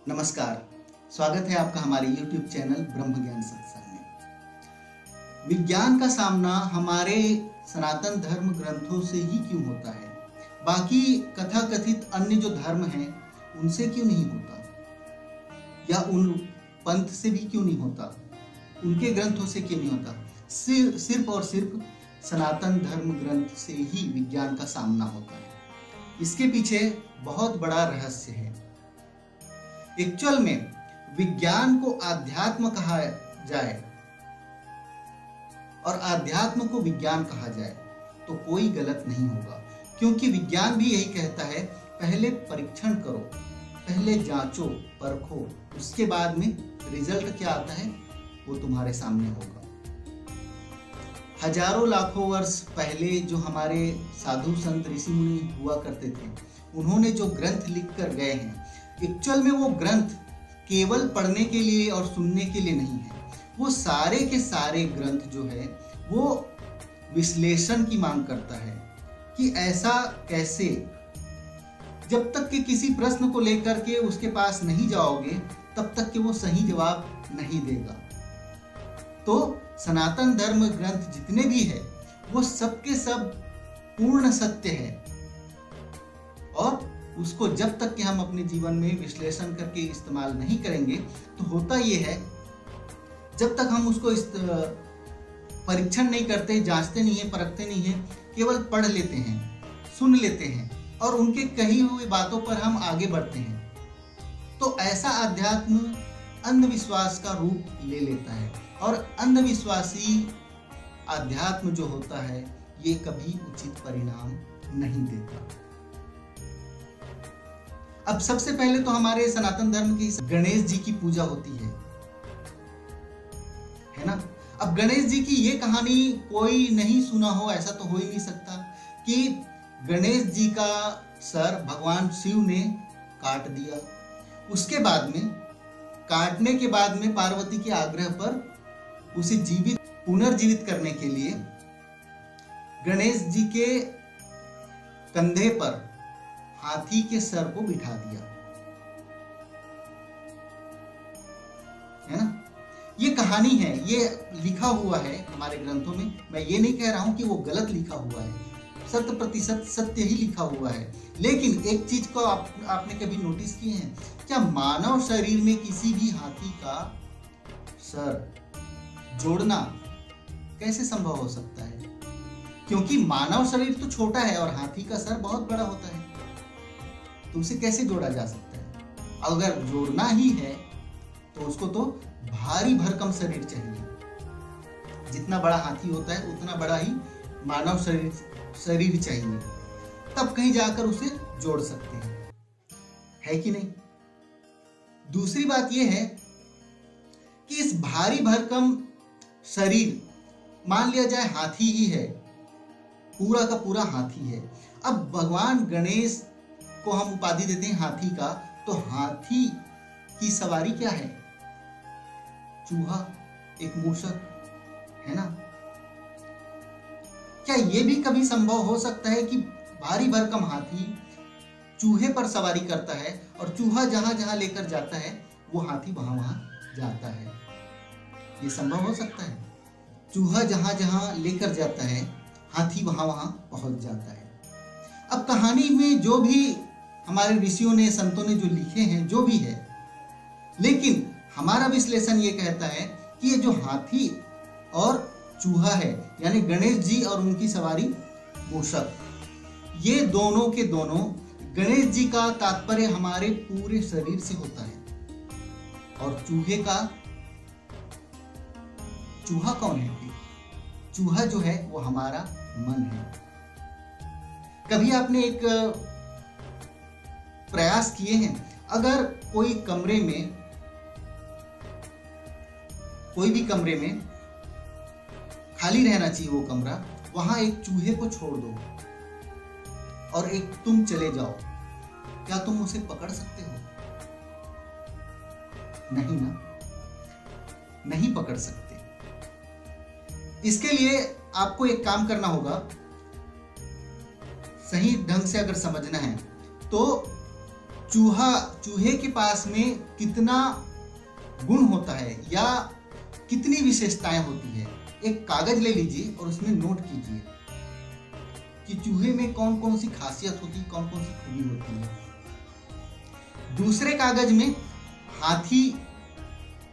नमस्कार, स्वागत है आपका हमारे YouTube चैनल ब्रह्म ज्ञान सत्संग में। विज्ञान का सामना हमारे सनातन धर्म ग्रंथों से ही क्यों होता है? बाकी कथाकथित अन्य जो धर्म हैं उनसे क्यों नहीं होता? या उन पंथ से भी क्यों नहीं होता? उनके ग्रंथों से क्यों नहीं होता? सिर्फ और सिर्फ सनातन धर्म ग्रंथ से ही विज्ञान का सामना होता है। इसके पीछे बहुत बड़ा रहस्य है। एक्चुअल में विज्ञान को आध्यात्म कहा जाए और आध्यात्म को विज्ञान कहा जाए तो कोई गलत नहीं होगा, क्योंकि विज्ञान भी यही कहता है, पहले परीक्षण करो, पहले जांचो परखो, उसके बाद में रिजल्ट क्या आता है वो तुम्हारे सामने होगा। हजारों लाखों वर्ष पहले जो हमारे साधु संत ऋषि मुनि हुआ करते थे, उन्होंने जो ग्रंथ लिख कर गए हैं, एक्चुअल में वो ग्रंथ केवल पढ़ने के लिए और सुनने के लिए नहीं है। वो सारे के सारे ग्रंथ जो है वो विश्लेषण की मांग करता है कि ऐसा कैसे। जब तक कि किसी प्रश्न को लेकर के उसके पास नहीं जाओगे तब तक कि वो सही जवाब नहीं देगा। तो सनातन धर्म ग्रंथ जितने भी है वो सबके सब पूर्ण सत्य है, और उसको जब तक कि हम अपने जीवन में विश्लेषण करके इस्तेमाल नहीं करेंगे तो होता ये है, जब तक हम उसको परीक्षण नहीं करते, जांचते नहीं है, परखते नहीं है, केवल पढ़ लेते हैं, सुन लेते हैं और उनके कही हुई बातों पर हम आगे बढ़ते हैं, तो ऐसा अध्यात्म अंधविश्वास का रूप ले लेता है। और अंधविश्वासी अध्यात्म जो होता है ये कभी उचित परिणाम नहीं देता। अब सबसे पहले तो हमारे सनातन धर्म की गणेश जी की पूजा होती है ना। अब गणेश जी की ये कहानी कोई नहीं सुना हो ऐसा तो हो ही नहीं सकता कि गणेश जी का सर भगवान शिव ने काट दिया। उसके बाद में काटने के बाद में पार्वती के आग्रह पर उसे पुनर्जीवित करने के लिए गणेश जी के कंधे पर हाथी के सर को बिठा दिया, है ना। ये कहानी है, ये लिखा हुआ है हमारे ग्रंथों में। मैं ये नहीं कह रहा हूं कि वो गलत लिखा हुआ है, 100% सत्य ही लिखा हुआ है। लेकिन एक चीज को आपने कभी नोटिस किए हैं क्या? मानव शरीर में किसी भी हाथी का सर जोड़ना कैसे संभव हो सकता है? क्योंकि मानव शरीर तो छोटा है और हाथी का सर बहुत बड़ा होता है, तो उसे कैसे जोड़ा जा सकता है? अगर जोड़ना ही है तो उसको तो भारी भरकम शरीर चाहिए। जितना बड़ा हाथी होता है उतना बड़ा ही मानव शरीर चाहिए, तब कहीं जाकर उसे जोड़ सकते हैं, है कि नहीं। दूसरी बात यह है कि इस भारी भरकम शरीर, मान लिया जाए हाथी ही है, पूरा का पूरा हाथी है। अब भगवान गणेश को हम उपाधि देते हैं हाथी का, तो हाथी की सवारी क्या है? चूहा, एक मूषक, है ना। क्या यह भी कभी संभव हो सकता है कि भारी भरकम हाथी चूहे पर सवारी करता है और चूहा जहां जहां लेकर जाता है वो हाथी वहां वहां जाता है? ये संभव हो सकता है। चूहा जहां जहां लेकर जाता है हाथी वहां वहां पहुंच जाता है। अब कहानी में जो भी हमारे ऋषियों ने, संतों ने जो लिखे हैं, जो भी है, लेकिन हमारा विश्लेषण ये कहता है कि ये जो हाथी और चूहा है, यानी गणेश जी और उनकी सवारी मूषक, ये दोनों के दोनों, गणेश जी का तात्पर्य हमारे पूरे शरीर से होता है, और चूहा कौन है? चूहा जो है वो हमारा मन है। कभी आपने एक प्रयास किए हैं, अगर कोई भी कमरे में खाली रहना चाहिए वो कमरा, वहां एक चूहे को छोड़ दो और एक तुम चले जाओ, क्या तुम उसे पकड़ सकते हो? नहीं ना, नहीं पकड़ सकते। इसके लिए आपको एक काम करना होगा, सही ढंग से अगर समझना है तो चूहे के पास में कितना गुण होता है या कितनी विशेषताएं होती है। एक कागज ले लीजिए और उसमें नोट कीजिए कि चूहे में कौन कौन सी खासियत होती है, कौन कौन सी खूबी होती है। दूसरे कागज में हाथी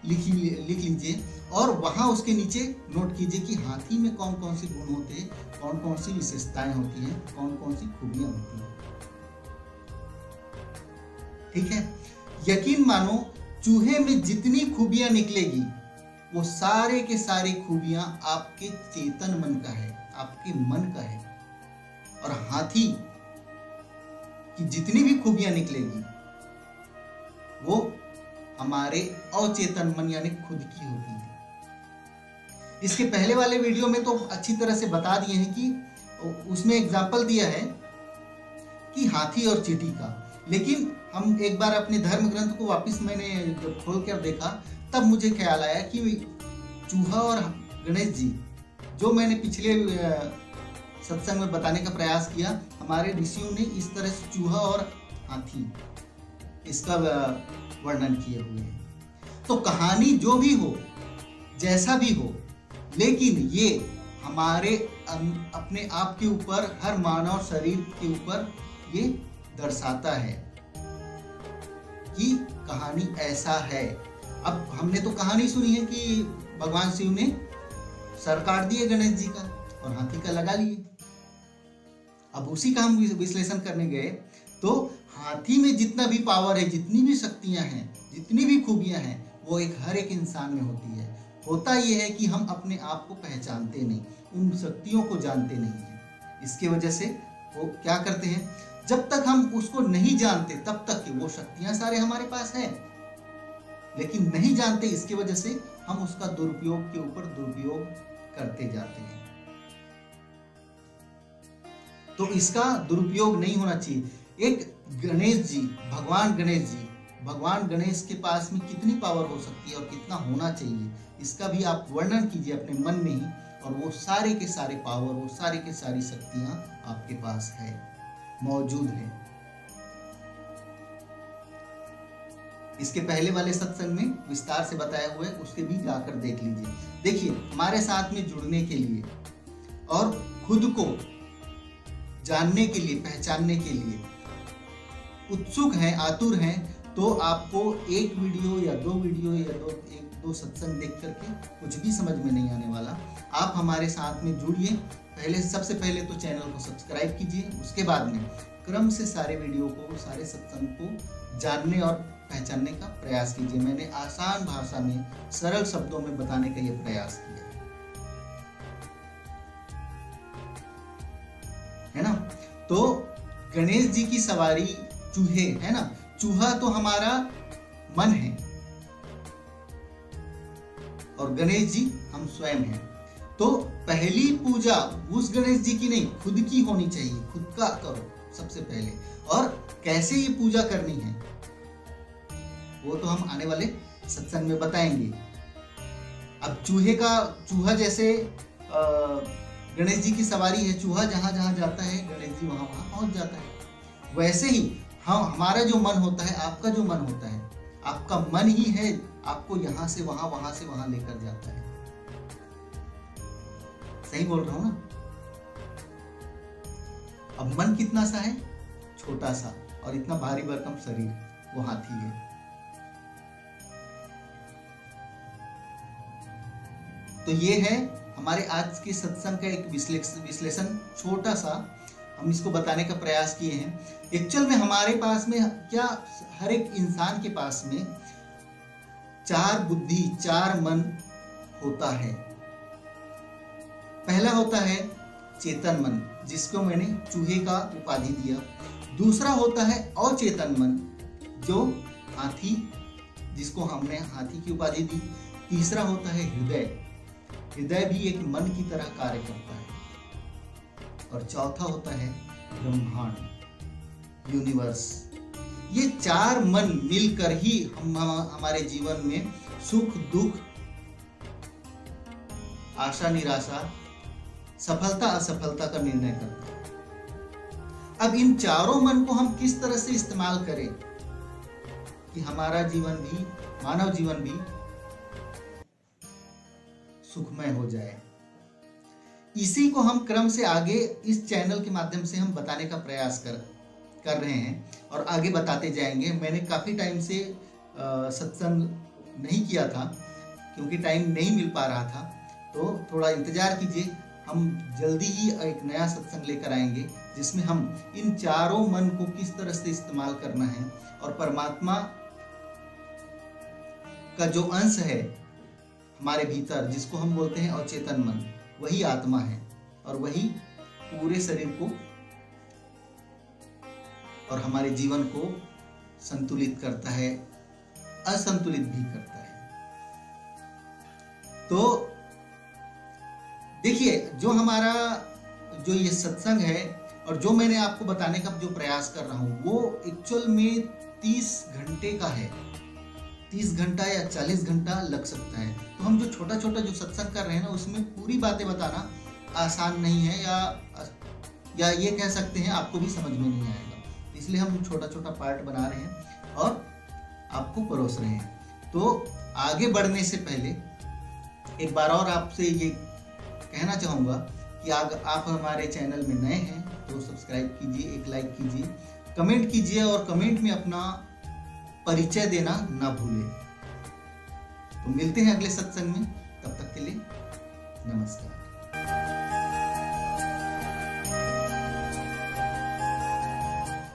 लिख लीजिए और वहां उसके नीचे नोट कीजिए कि हाथी में कौन कौन से गुण होते हैं, कौन कौन सी विशेषताएं होती हैं, कौन कौन सी खूबियां होती हैं। ठीक है, यकीन मानो चूहे में जितनी खूबियां निकलेगी वो सारे के सारी खूबियां आपके चेतन मन का है, आपके मन का है। और हाथी की जितनी भी खूबियां निकलेगी वो हमारे अवचेतन मन यानी खुद की होती है। इसके पहले वाले वीडियो में तो अच्छी तरह से बता दिए हैं कि उसमें एग्जाम्पल दिया है कि हाथी और चींटी का, लेकिन हम एक बार अपने धर्म ग्रंथ को वापस मैंने जब खोल कर देखा तब मुझे ख्याल आया कि चूहा और गणेश जी, जो मैंने पिछले सत्संग में बताने का प्रयास किया, हमारे ऋषियों ने इस तरह से चूहा और हाथी इसका वर्णन किए हुए हैं। तो कहानी जो भी हो, जैसा भी हो, लेकिन ये हमारे अपने आप के ऊपर, हर मानव शरीर के ऊपर ये दर्शाता है कि कहानी ऐसा है। अब हमने तो कहानी सुनी है कि भगवान शिव ने सर काट दिए गणेश जी का और हाथी का लगा लिए। अब उसी का हम विश्लेषण करने गए तो हाथी में जितना भी पावर है, जितनी भी शक्तियां हैं, जितनी भी खूबियां हैं, वो हर एक इंसान में होती है। होता यह है कि हम अपने आप को पहचानते नहीं, उन शक्तियों को जानते नहीं है। इसके वजह से वो क्या करते हैं, जब तक हम उसको नहीं जानते तब तक वो शक्तियां सारे हमारे पास है, लेकिन नहीं जानते, इसकी वजह से हम उसका दुरुपयोग के ऊपर दुरुपयोग करते जाते हैं। तो इसका दुरुपयोग नहीं होना चाहिए। एक गणेश जी, भगवान गणेश के पास में कितनी पावर हो सकती है और कितना होना चाहिए, इसका भी आप वर्णन कीजिए अपने मन में ही, और वो सारे के सारे पावर, वो सारे के सारी शक्तियां आपके पास है, मौजूद है। इसके पहले वाले सत्संग में विस्तार से बताया हुआ है, उसके भी जाकर देख लीजिए। देखिए, हमारे साथ में जुड़ने के लिए और खुद को जानने के लिए, पहचानने के लिए उत्सुक हैं, आतुर हैं, तो आपको एक वीडियो या दो वीडियो या दो सत्संग देख करके कुछ भी समझ में नहीं आने वाला। आप हमारे साथ में जुड़िए। सबसे पहले तो चैनल को सब्सक्राइब कीजिए, उसके बाद में क्रम से सारे वीडियो को, सारे सत्संग को जानने और पहचानने का प्रयास कीजिए। मैंने आसान भाषा में, सरल शब्दों में बताने का यह प्रयास किया है ना। तो गणेश जी की सवारी चूहे है ना, चूहा तो हमारा मन है और गणेश जी हम स्वयं हैं। तो पहली पूजा उस गणेश जी की नहीं, खुद की होनी चाहिए। खुद का करो सबसे पहले, और कैसे ये पूजा करनी है वो तो हम आने वाले सत्संग में बताएंगे। अब चूहा जैसे गणेश जी की सवारी है, चूहा जहां जहां जाता है गणेश जी वहां वहां पहुंच जाता है। वैसे ही हमारा जो मन होता है, आपका जो मन होता है, आपका मन ही है आपको यहां से वहां, वहां से वहां लेकर जाता है। सही बोल रहा हूं ना। अब मन कितना सा है, छोटा सा, और इतना भारी भरकम शरीर, वो हाथी है। तो ये है हमारे आज के सत्संग का एक विश्लेषण, छोटा सा हम इसको बताने का प्रयास किए हैं। एक्चुअल में हमारे पास में क्या, हर एक इंसान के पास में 4 बुद्धि, 4 मन होता है। पहला होता है चेतन मन, जिसको मैंने चूहे का उपाधि दिया। दूसरा होता है अचेतन मन, जो हाथी, जिसको हमने हाथी की उपाधि दी। तीसरा होता है हृदय, हृदय भी एक मन की तरह कार्य करता है। और चौथा होता है ब्रह्मांड, यूनिवर्स। ये 4 मन मिलकर ही हमारे जीवन में सुख दुख, आशा निराशा, सफलता असफलता का निर्णय करता है। अब इन चारों मन को हम किस तरह से इस्तेमाल करें, कि हमारा जीवन भी, मानव जीवन भी सुखमय हो जाए। इसी को हम क्रम से आगे इस चैनल के माध्यम से हम बताने का प्रयास कर रहे हैं और आगे बताते जाएंगे। मैंने काफ़ी टाइम से सत्संग नहीं किया था क्योंकि टाइम नहीं मिल पा रहा था, तो थोड़ा इंतजार कीजिए। हम जल्दी ही एक नया सत्संग लेकर आएंगे जिसमें हम इन चारों मन को किस तरह से इस्तेमाल करना है और परमात्मा का जो अंश है हमारे भीतर, जिसको हम बोलते हैं अचेतन मन, वही आत्मा है और वही पूरे शरीर को और हमारे जीवन को संतुलित करता है, असंतुलित भी करता है। तो देखिए, जो हमारा जो ये सत्संग है और जो मैंने आपको बताने का जो प्रयास कर रहा हूं, वो एक्चुअल में 30 घंटे का है। 30 घंटा या 40 घंटा लग सकता है। तो हम जो छोटा छोटा जो सत्संग कर रहे हैं ना, उसमें पूरी बातें बताना आसान नहीं है, या ये कह सकते हैं आपको भी समझ में नहीं आएगा। इसलिए हम छोटा छोटा पार्ट बना रहे हैं और आपको परोस रहे हैं। तो आगे बढ़ने से पहले एक बार और आपसे ये कहना चाहूँगा कि आप हमारे चैनल में नए हैं तो सब्सक्राइब कीजिए, एक लाइक कीजिए, कमेंट कीजिए और कमेंट में अपना परिचय देना ना भूलें। तो मिलते हैं अगले सत्संग में, तब तक के लिए नमस्कार।